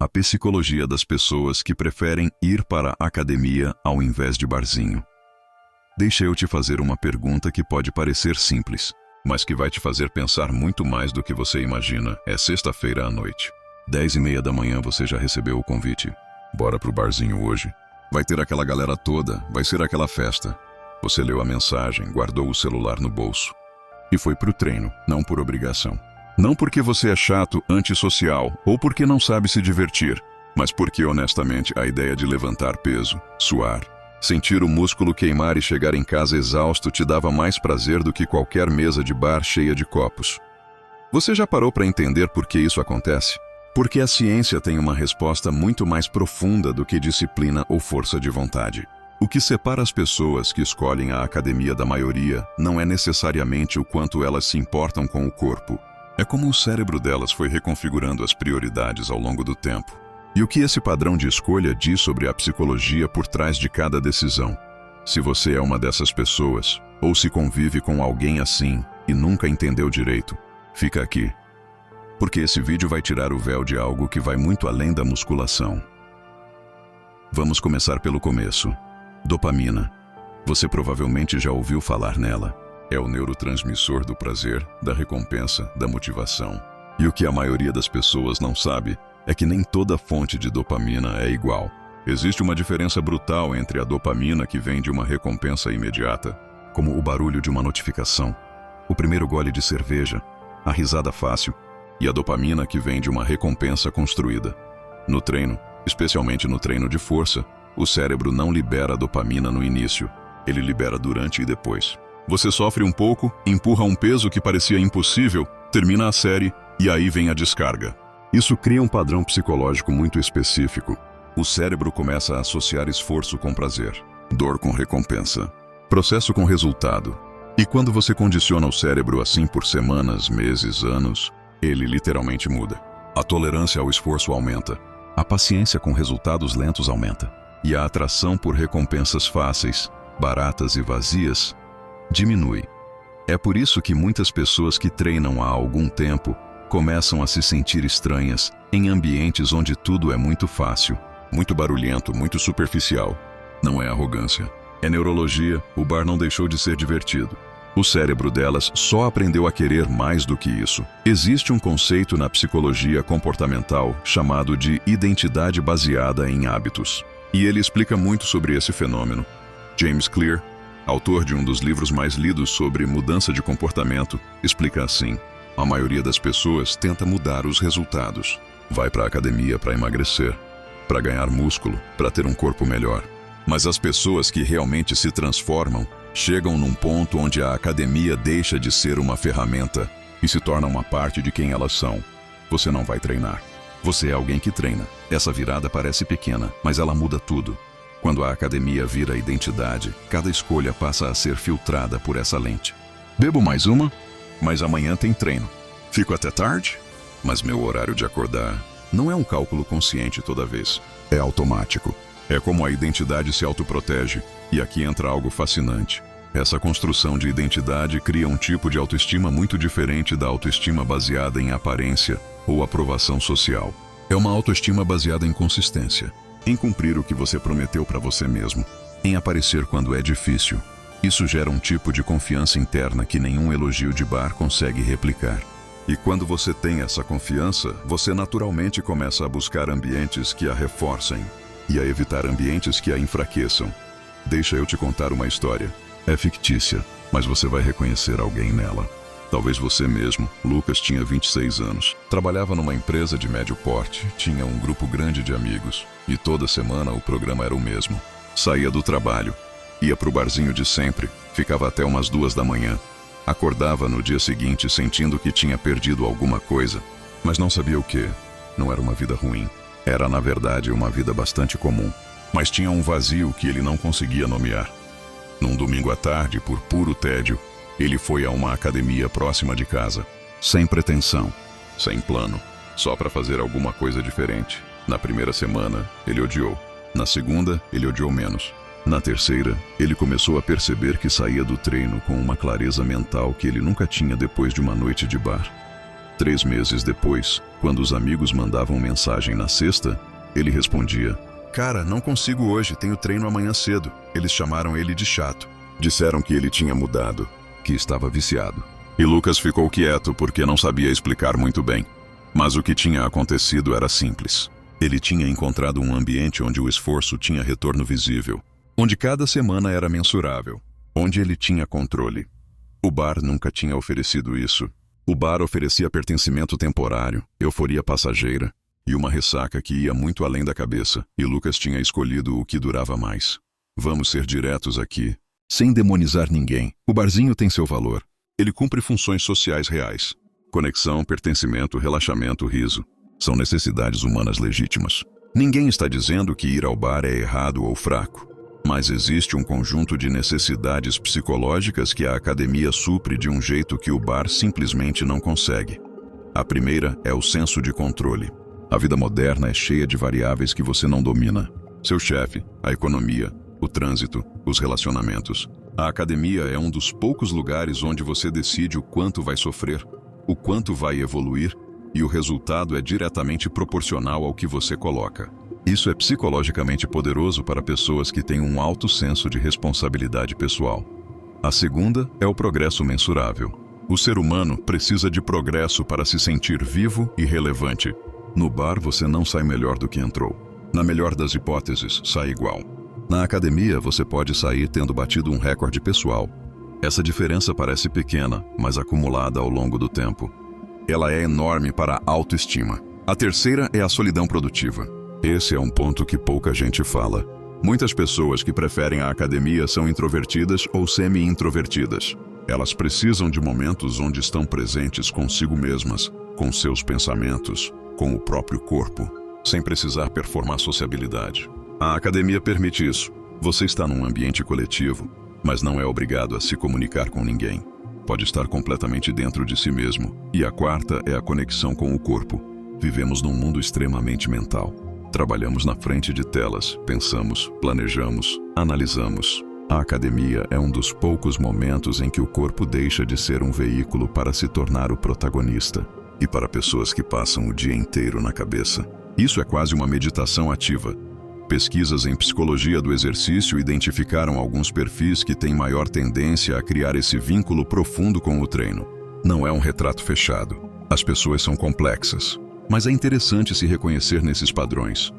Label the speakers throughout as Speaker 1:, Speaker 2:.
Speaker 1: A psicologia das pessoas que preferem ir para a academia ao invés de barzinho. Deixa eu te fazer uma pergunta que pode parecer simples, mas que vai te fazer pensar muito mais do que você imagina. É sexta-feira à noite. 10h30 da manhã você já recebeu o convite. Bora pro barzinho hoje. Vai ter aquela galera toda, vai ser aquela festa. Você leu a mensagem, guardou o celular no bolso. E foi pro treino, não por obrigação. Não porque você é chato, antissocial, ou porque não sabe se divertir, mas porque, honestamente, a ideia de levantar peso, suar, sentir o músculo queimar e chegar em casa exausto te dava mais prazer do que qualquer mesa de bar cheia de copos. Você já parou para entender por que isso acontece? Porque a ciência tem uma resposta muito mais profunda do que disciplina ou força de vontade. O que separa as pessoas que escolhem a academia da maioria não é necessariamente o quanto elas se importam com o corpo. É como o cérebro delas foi reconfigurando as prioridades ao longo do tempo. E o que esse padrão de escolha diz sobre a psicologia por trás de cada decisão. Se você é uma dessas pessoas, ou se convive com alguém assim e nunca entendeu direito, fica aqui. Porque esse vídeo vai tirar o véu de algo que vai muito além da musculação. Vamos começar pelo começo. Dopamina. Você provavelmente já ouviu falar nela. É o neurotransmissor do prazer, da recompensa, da motivação. E o que a maioria das pessoas não sabe é que nem toda fonte de dopamina é igual. Existe uma diferença brutal entre a dopamina que vem de uma recompensa imediata, como o barulho de uma notificação, o primeiro gole de cerveja, a risada fácil, e a dopamina que vem de uma recompensa construída. No treino, especialmente no treino de força, o cérebro não libera a dopamina no início, ele libera durante e depois. Você sofre um pouco, empurra um peso que parecia impossível, termina a série e aí vem a descarga. Isso cria um padrão psicológico muito específico. O cérebro começa a associar esforço com prazer, dor com recompensa, processo com resultado. E quando você condiciona o cérebro assim por semanas, meses, anos, ele literalmente muda. A tolerância ao esforço aumenta, a paciência com resultados lentos aumenta, e a atração por recompensas fáceis, baratas e vazias diminui. É por isso que muitas pessoas que treinam há algum tempo começam a se sentir estranhas em ambientes onde tudo é muito fácil, muito barulhento, muito superficial. Não é arrogância, é neurologia. O bar não deixou de ser divertido. O cérebro delas só aprendeu a querer mais do que isso. Existe um conceito na psicologia comportamental chamado de identidade baseada em hábitos. E ele explica muito sobre esse fenômeno. James Clear, autor de um dos livros mais lidos sobre mudança de comportamento, explica assim: a maioria das pessoas tenta mudar os resultados. Vai para a academia para emagrecer, para ganhar músculo, para ter um corpo melhor. Mas as pessoas que realmente se transformam chegam num ponto onde a academia deixa de ser uma ferramenta e se torna uma parte de quem elas são. Você não vai treinar. Você é alguém que treina. Essa virada parece pequena, mas ela muda tudo. Quando a academia vira identidade, cada escolha passa a ser filtrada por essa lente. Bebo mais uma, mas amanhã tem treino. Fico até tarde, mas meu horário de acordar não é um cálculo consciente toda vez. É automático. É como a identidade se autoprotege. E aqui entra algo fascinante. Essa construção de identidade cria um tipo de autoestima muito diferente da autoestima baseada em aparência ou aprovação social. É uma autoestima baseada em consistência, em cumprir o que você prometeu para você mesmo, em aparecer quando é difícil. Isso gera um tipo de confiança interna que nenhum elogio de bar consegue replicar. E quando você tem essa confiança, você naturalmente começa a buscar ambientes que a reforcem e a evitar ambientes que a enfraqueçam. Deixa eu te contar uma história. É fictícia, mas você vai reconhecer alguém nela. Talvez você mesmo. Lucas tinha 26 anos. Trabalhava numa empresa de médio porte, tinha um grupo grande de amigos. E toda semana o programa era o mesmo. Saía do trabalho, ia pro barzinho de sempre, ficava até umas 2 da manhã. Acordava no dia seguinte sentindo que tinha perdido alguma coisa, mas não sabia o quê. Não era uma vida ruim. Era, na verdade, uma vida bastante comum. Mas tinha um vazio que ele não conseguia nomear. Num domingo à tarde, por puro tédio, ele foi a uma academia próxima de casa, sem pretensão, sem plano, só para fazer alguma coisa diferente. Na primeira semana, ele odiou. Na segunda, ele odiou menos. Na terceira, ele começou a perceber que saía do treino com uma clareza mental que ele nunca tinha depois de uma noite de bar. 3 meses depois, quando os amigos mandavam mensagem na sexta, ele respondia: "Cara, não consigo hoje, tenho treino amanhã cedo." Eles chamaram ele de chato. Disseram que ele tinha mudado, que estava viciado. E Lucas ficou quieto porque não sabia explicar muito bem. Mas o que tinha acontecido era simples. Ele tinha encontrado um ambiente onde o esforço tinha retorno visível, onde cada semana era mensurável, onde ele tinha controle. O bar nunca tinha oferecido isso. O bar oferecia pertencimento temporário, euforia passageira e uma ressaca que ia muito além da cabeça, e Lucas tinha escolhido o que durava mais. Vamos ser diretos aqui, sem demonizar ninguém. O barzinho tem seu valor. Ele cumpre funções sociais reais. Conexão, pertencimento, relaxamento, riso. São necessidades humanas legítimas. Ninguém está dizendo que ir ao bar é errado ou fraco. Mas existe um conjunto de necessidades psicológicas que a academia supre de um jeito que o bar simplesmente não consegue. A primeira é o senso de controle. A vida moderna é cheia de variáveis que você não domina. Seu chefe, a economia, o trânsito, os relacionamentos. A academia é um dos poucos lugares onde você decide o quanto vai sofrer, o quanto vai evoluir, e o resultado é diretamente proporcional ao que você coloca. Isso é psicologicamente poderoso para pessoas que têm um alto senso de responsabilidade pessoal. A segunda é o progresso mensurável. O ser humano precisa de progresso para se sentir vivo e relevante. No bar você não sai melhor do que entrou. Na melhor das hipóteses, sai igual. Na academia você pode sair tendo batido um recorde pessoal. Essa diferença parece pequena, mas acumulada ao longo do tempo. Ela é enorme para a autoestima. A terceira é a solidão produtiva. Esse é um ponto que pouca gente fala. Muitas pessoas que preferem a academia são introvertidas ou semi-introvertidas. Elas precisam de momentos onde estão presentes consigo mesmas, com seus pensamentos, com o próprio corpo, sem precisar performar sociabilidade. A academia permite isso. Você está num ambiente coletivo, mas não é obrigado a se comunicar com ninguém. Pode estar completamente dentro de si mesmo. E a quarta é a conexão com o corpo. Vivemos num mundo extremamente mental. Trabalhamos na frente de telas, pensamos, planejamos, analisamos. A academia é um dos poucos momentos em que o corpo deixa de ser um veículo para se tornar o protagonista. E para pessoas que passam o dia inteiro na cabeça, isso é quase uma meditação ativa. Pesquisas em psicologia do exercício identificaram alguns perfis que têm maior tendência a criar esse vínculo profundo com o treino. Não é um retrato fechado. As pessoas são complexas. Mas é interessante se reconhecer nesses padrões.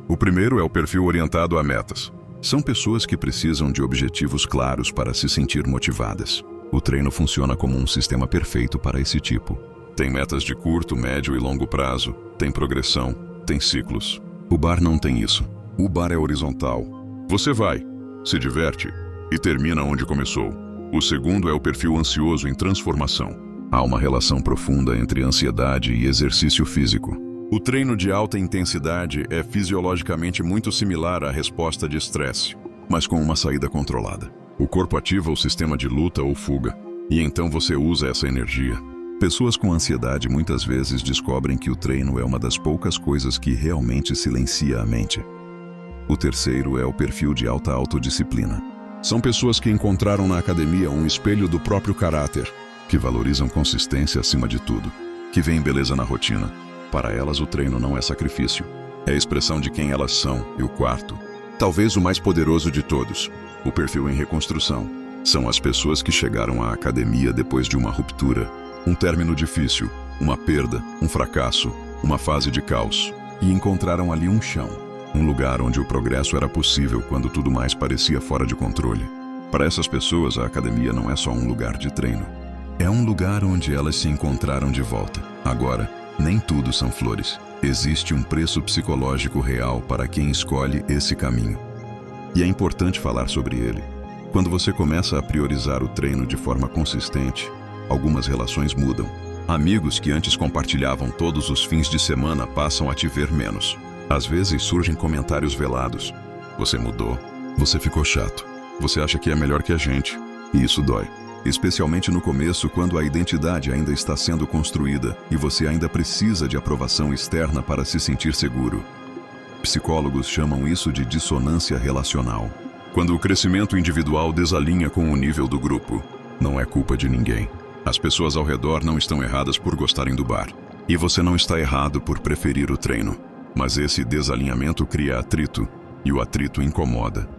Speaker 1: O primeiro é o perfil orientado a metas. São pessoas que precisam de objetivos claros para se sentir motivadas. O treino funciona como um sistema perfeito para esse tipo. Tem metas de curto, médio e longo prazo, tem progressão, tem ciclos. O bar não tem isso. O bar é horizontal. Você vai, se diverte e termina onde começou. O segundo é o perfil ansioso em transformação. Há uma relação profunda entre ansiedade e exercício físico. O treino de alta intensidade é fisiologicamente muito similar à resposta de estresse, mas com uma saída controlada. O corpo ativa o sistema de luta ou fuga, e então você usa essa energia. Pessoas com ansiedade muitas vezes descobrem que o treino é uma das poucas coisas que realmente silencia a mente. O terceiro é o perfil de alta autodisciplina. São pessoas que encontraram na academia um espelho do próprio caráter, que valorizam consistência acima de tudo, que veem beleza na rotina. Para elas, o treino não é sacrifício, é a expressão de quem elas são. E o quarto, talvez o mais poderoso de todos, o perfil em reconstrução. São as pessoas que chegaram à academia depois de uma ruptura, um término difícil, uma perda, um fracasso, uma fase de caos, e encontraram ali um chão, um lugar onde o progresso era possível quando tudo mais parecia fora de controle. Para essas pessoas, a academia não é só um lugar de treino. É um lugar onde elas se encontraram de volta. Agora, nem tudo são flores. Existe um preço psicológico real para quem escolhe esse caminho. E é importante falar sobre ele. Quando você começa a priorizar o treino de forma consistente, algumas relações mudam. Amigos que antes compartilhavam todos os fins de semana passam a te ver menos. Às vezes surgem comentários velados. Você mudou. Você ficou chato. Você acha que é melhor que a gente. E isso dói. Especialmente no começo, quando a identidade ainda está sendo construída e você ainda precisa de aprovação externa para se sentir seguro. Psicólogos chamam isso de dissonância relacional. Quando o crescimento individual desalinha com o nível do grupo, não é culpa de ninguém. As pessoas ao redor não estão erradas por gostarem do bar. E você não está errado por preferir o treino. Mas esse desalinhamento cria atrito, e o atrito incomoda.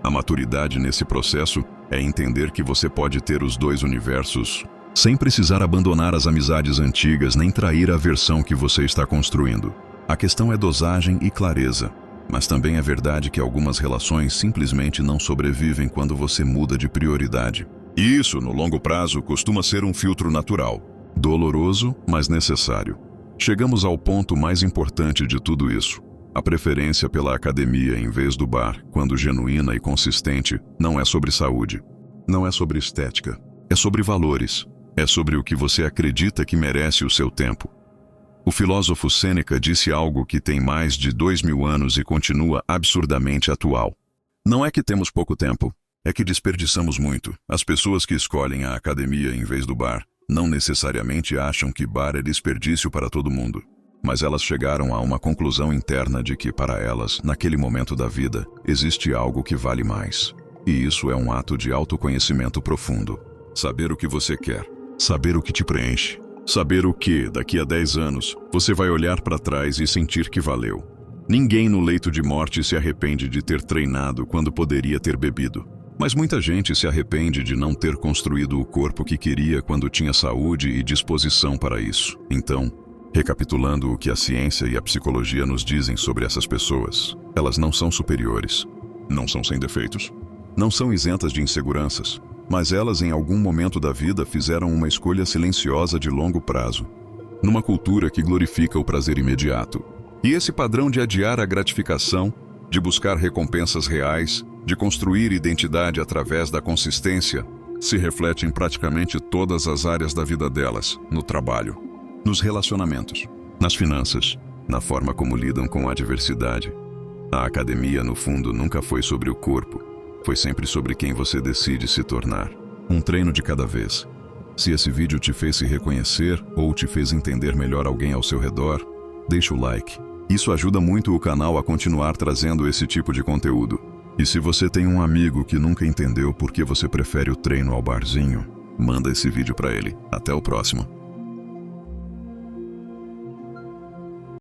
Speaker 1: A maturidade nesse processo é entender que você pode ter os dois universos sem precisar abandonar as amizades antigas nem trair a versão que você está construindo. A questão é dosagem e clareza, mas também é verdade que algumas relações simplesmente não sobrevivem quando você muda de prioridade. E isso, no longo prazo, costuma ser um filtro natural, doloroso, mas necessário. Chegamos ao ponto mais importante de tudo isso. A preferência pela academia em vez do bar, quando genuína e consistente, não é sobre saúde. Não é sobre estética. É sobre valores. É sobre o que você acredita que merece o seu tempo. O filósofo Sêneca disse algo que tem mais de 2000 anos e continua absurdamente atual. Não é que temos pouco tempo, é que desperdiçamos muito. As pessoas que escolhem a academia em vez do bar não necessariamente acham que bar é desperdício para todo mundo. Mas elas chegaram a uma conclusão interna de que, para elas, naquele momento da vida, existe algo que vale mais. E isso é um ato de autoconhecimento profundo. Saber o que você quer. Saber o que te preenche. Saber o que, daqui a 10 anos, você vai olhar para trás e sentir que valeu. Ninguém no leito de morte se arrepende de ter treinado quando poderia ter bebido. Mas muita gente se arrepende de não ter construído o corpo que queria quando tinha saúde e disposição para isso. Então, recapitulando o que a ciência e a psicologia nos dizem sobre essas pessoas, elas não são superiores, não são sem defeitos, não são isentas de inseguranças, mas elas em algum momento da vida fizeram uma escolha silenciosa de longo prazo, numa cultura que glorifica o prazer imediato. E esse padrão de adiar a gratificação, de buscar recompensas reais, de construir identidade através da consistência, se reflete em praticamente todas as áreas da vida delas, no trabalho, nos relacionamentos, nas finanças, na forma como lidam com a adversidade. A academia, no fundo, nunca foi sobre o corpo. Foi sempre sobre quem você decide se tornar. Um treino de cada vez. Se esse vídeo te fez se reconhecer ou te fez entender melhor alguém ao seu redor, deixa o like. Isso ajuda muito o canal a continuar trazendo esse tipo de conteúdo. E se você tem um amigo que nunca entendeu por que você prefere o treino ao barzinho, manda esse vídeo para ele. Até o próximo.